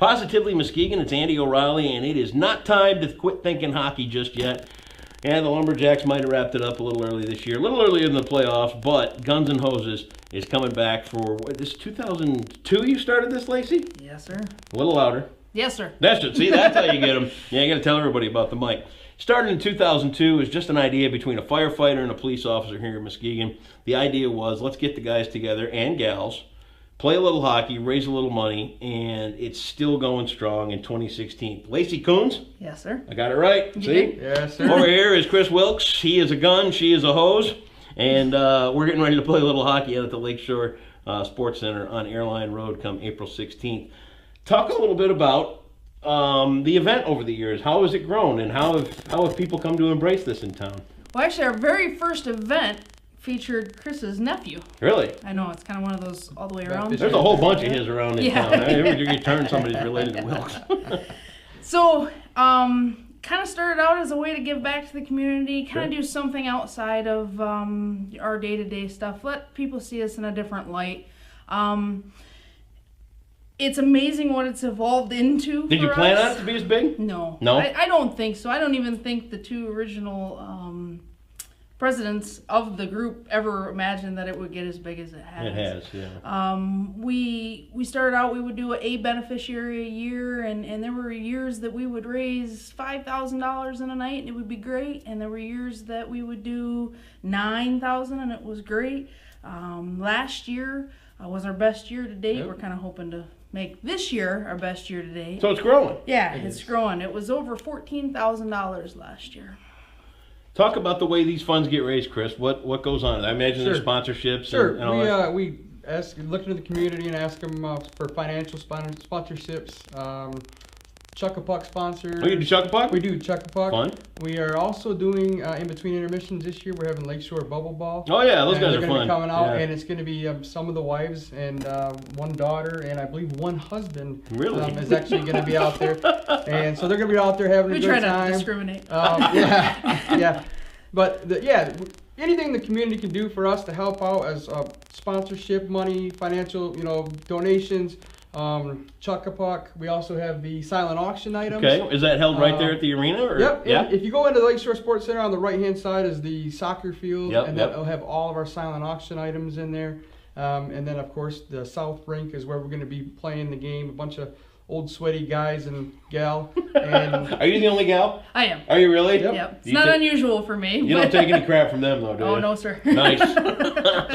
Positively Muskegon, it's Andy O'Reilly, and it is not time to quit thinking hockey just yet. And the Lumberjacks might have wrapped it up a little early this year, a little earlier in the playoffs, but Guns and Hoses is coming back for, what, this 2002 you started this, Lacey? Yes, sir. A little louder. Yes, sir. That's it. See, that's how you get them. Yeah, you got to tell everybody about the mic. Started in 2002 is just an idea between a firefighter and a police officer here in Muskegon. The idea was, let's get the guys together and gals, play a little hockey, raise a little money, and it's still going strong in 2016. Lacey Coons? Yes, sir. I got it right. You See? did? Yes, sir. Over here is Chris Wilkes. He is a gun, she is a hose. And we're getting ready to play a little hockey out at the Lakeshore Sports Center on Airline Road come April 16th. Talk a little bit about the event over the years. How has it grown, and how have people come to embrace this in town? Well, actually, our very first event featured Chris's nephew. Really? I know, it's kind of one of those all the way around. There's a whole bunch of his around in Yeah. town. Every time you turn, somebody's related to Wilkes. So, kind of started out as a way to give back to the community, kind of do something outside of our day-to-day stuff, let people see us in a different light. It's amazing what it's evolved into. Did you for plan us. on it to be as big? No. No? I don't think so. I don't even think the two original presidents of the group ever imagined that it would get as big as it has. It has, yeah. We started out, we would do a beneficiary a year, and there were years that we would raise $5,000 in a night, and it would be great. And there were years that we would do $9,000, and it was great. Last year was our best year to date. Yep. We're kind of hoping to make this year our best year to date. So it's growing. Yeah, it's growing. It was over $14,000 last year. Talk about the way these funds get raised, Chris. What goes on? I imagine there's sponsorships. Sure. And all that. We look into the community and ask them for financial sponsorships. Chuck-a-Puck sponsors. Oh, you do Chuck-a-Puck? We do Chuck-a-Puck. Fun. We are also doing, in between intermissions this year, we're having Lakeshore Bubble Ball. Oh, yeah, those guys are They're fun. going to be coming out, Yeah. and it's going to be some of the wives and one daughter, and I believe one husband Really? is actually going to be out there. And so they're going to be out there having a We good try time. not to discriminate. Yeah. But, anything the community can do for us to help out as sponsorship money, financial, donations, Chuck-a-Puck. We also have the silent auction items. Okay, is that held right there at the arena? Or? Yep. Yeah. If you go into the Lakeshore Sports Center, on the right-hand side is the soccer field, Yep, and yep. that'll have all of our silent auction items in there. And then, of course, the South Rink is where we're going to be playing the game. A bunch of old sweaty guys and gal. And Are you the only gal? I am. Are you really? Yep. It's You not ta- unusual for me. You don't take any crap from them, though, do you? Oh, no, sir. Nice.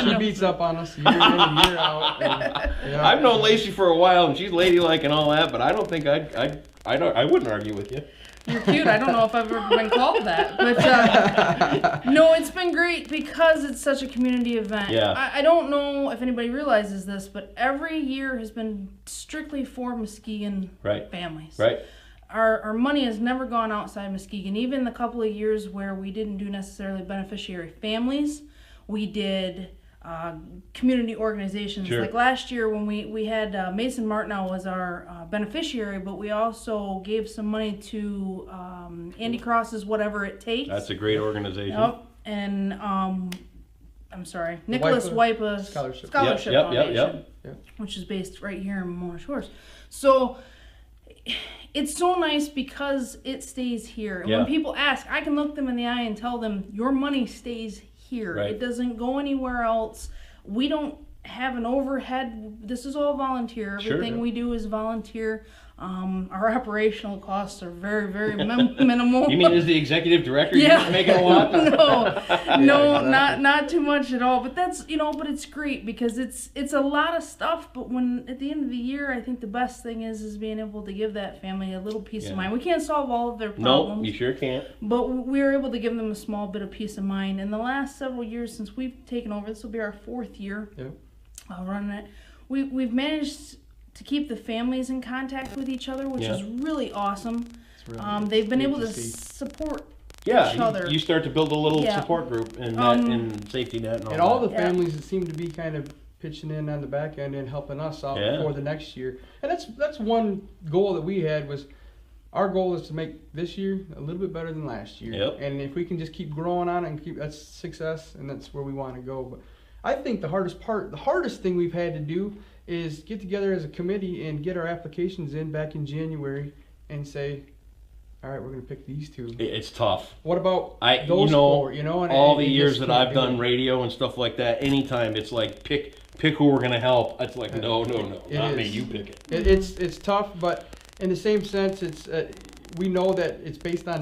she beats up on us year in and year out. And, I've known Lacey for a while, and she's ladylike and all that, but I don't think I wouldn't argue with you. You're cute. I don't know if I've ever been called that. But no, it's been great because it's such a community event. Yeah. I don't know if anybody realizes this, but every year has been strictly for Muskegon families. Right. Our money has never gone outside Muskegon. Even the couple of years where we didn't do necessarily beneficiary families, we did community organizations. Sure. Like last year when we had Mason Martineau was our beneficiary, but we also gave some money to Andy Cross's Whatever It Takes. That's a great organization. Yep. And I'm sorry, Nicholas Wipa Scholarship. Foundation, Yep. which is based right here in Mona Shores. So it's so nice because it stays here. And Yeah. when people ask, I can look them in the eye and tell them, your money stays here. Right. It doesn't go anywhere else. We don't have an overhead. This is all volunteer. Everything Sure. we do is volunteer. Our operational costs are very, very minimal. You mean as the executive director, Yeah. you're making a lot? No, not too much at all. But that's but it's great because it's a lot of stuff. But when at the end of the year, I think the best thing is being able to give that family a little peace of mind. We can't solve all of their problems. No, you sure can't. But we're able to give them a small bit of peace of mind. In the last several years since we've taken over, this will be our 4th year running it. We've managed to keep the families in contact with each other, which is really awesome. Really they've been neat able to to see. support each Yeah, other. you start to build a little Yeah. support group and safety net and all And that. all the families that seem to be kind of pitching in on the back end and helping us out Yeah. for the next year. And that's one goal that we had was our goal is to make this year a little bit better than last year. Yep. And if we can just keep growing on it and that's success, and that's where we want to go. But I think the hardest thing we've had to do is get together as a committee and get our applications in back in January and say, all right, we're going to pick these two. It's tough. What about those you know, four? You know, and all the you years just that can't I've do done it. radio and stuff like that, anytime it's like pick who we're gonna help. It's like no, not me. You pick it. It's tough, but in the same sense, it's we know that it's based on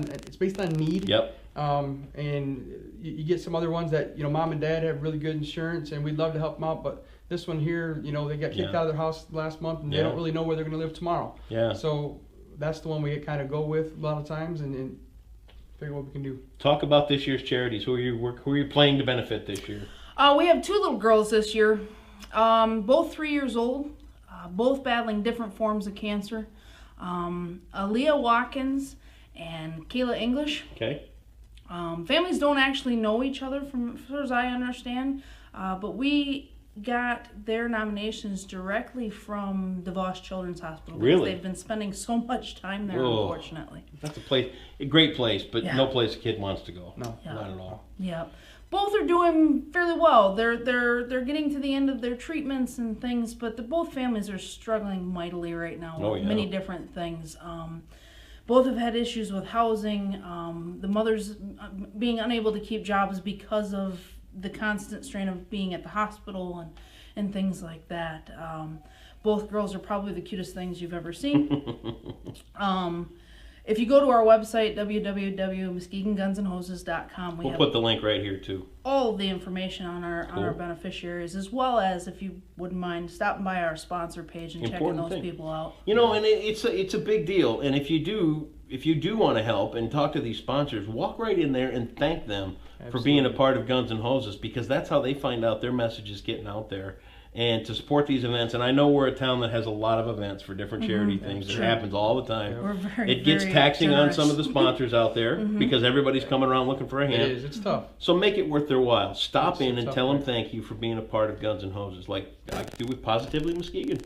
need. Yep. And you get some other ones that, you know, mom and dad have really good insurance, and we'd love to help them out, but this one here, you know, they got kicked out of their house last month, and they don't really know where they're going to live tomorrow. Yeah. So that's the one we kind of go with a lot of times, and figure what we can do. Talk about this year's charities. Who are you playing to benefit this year? We have 2 little girls this year, both 3 years old, both battling different forms of cancer. Aaliyah Watkins and Kayla English. Okay. Families don't actually know each other, from as far as I understand, but we got their nominations directly from DeVos Children's Hospital. Really? They've been spending so much time there, Whoa. unfortunately. That's a great place, but Yeah. no place a kid wants to go. No. Yeah. Not at all. Yeah. Both are doing fairly well. They're getting to the end of their treatments and things, but both families are struggling mightily right now with many different things. Both have had issues with housing, the mothers being unable to keep jobs because of the constant strain of being at the hospital and things like that. Both girls are probably the cutest things you've ever seen. If you go to our website, www.MUSKEGON'S.com, We'll put the link right here too. all the information on our beneficiaries, as well as, if you wouldn't mind, stopping by our sponsor page and checking those people out. You know, and it's a big deal. And if you do want to help and talk to these sponsors, walk right in there and thank them for being a part of Guns and Hoses, because that's how they find out their message is getting out there. And to support these events, and I know we're a town that has a lot of events for different charity things. It happens all the time. We're It gets very taxing on generous. some of the sponsors out there because everybody's coming around looking for a hand. It is. It's tough. So make it worth their while. Stop in and tough, tell them right? thank you for being a part of Guns and Hoses, like I do with Positively Muskegon.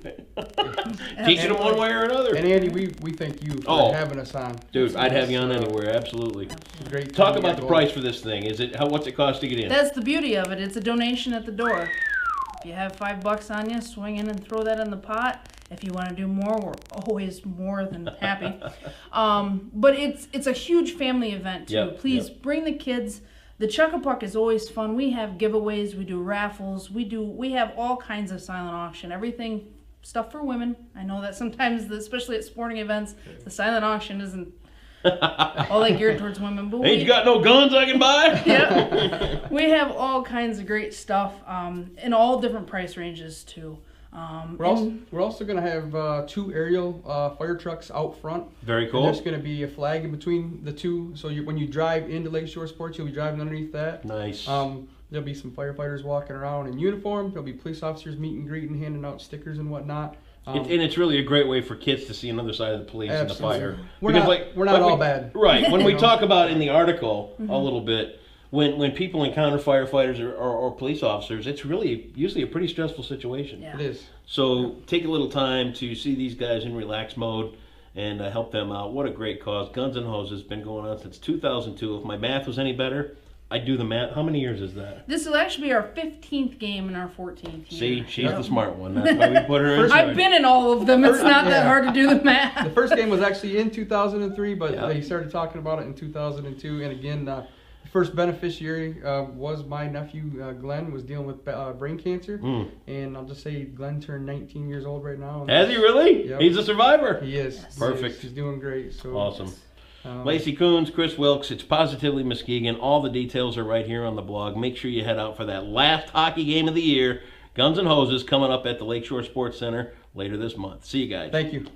Teaching them one way or another. And Andy, we thank you for having us on. Dude, I'd have you on anywhere, absolutely. Great. Talk about the price for this thing. What's it cost to get in? That's the beauty of it. It's a donation at the door. If you have $5 on you, swing in and throw that in the pot. If you want to do more, we're always more than happy. But it's a huge family event too. Yep, Please bring the kids. The Chuck-a-Puck is always fun. We have giveaways, we do raffles, we have all kinds of silent auction. Everything, stuff for women. I know that sometimes, especially at sporting events, the silent auction isn't all that geared towards women. But Ain't you got no guns I can buy? Yeah, we have all kinds of great stuff in all different price ranges too. We're also going to have 2 aerial fire trucks out front. Very cool. And there's going to be a flag in between the two, so when you drive into Lakeshore Sports, you'll be driving underneath that. Nice. There'll be some firefighters walking around in uniform. There'll be police officers meet and greet and handing out stickers and whatnot. And it's really a great way for kids to see another side of the police and the fire. We're Because not all bad. Right. When we talk about in the article a little bit, when people encounter firefighters or police officers, it's really usually a pretty stressful situation. Yeah. It is. So take a little time to see these guys in relaxed mode and help them out. What a great cause. Guns and Hoses has been going on since 2002. If my math was any better, I'd do the math. How many years is that? This will actually be our 15th game in our 14th year. See, she's the smart one. That's why we put her in. I've been in all of them. It's not that hard to do the math. The first game was actually in 2003, but they started talking about it in 2002. And again, the first beneficiary was my nephew, Glenn, was dealing with brain cancer. And I'll just say Glenn turned 19 years old right now. Has he really? Yep. He's a survivor. He is. Yes. Perfect. He's doing great. So Awesome. Lacey Coons, Chris Wilkes, it's Positively Muskegon. All the details are right here on the blog. Make sure you head out for that last hockey game of the year. Guns and Hoses coming up at the Lakeshore Sports Center later this month. See you guys. Thank you.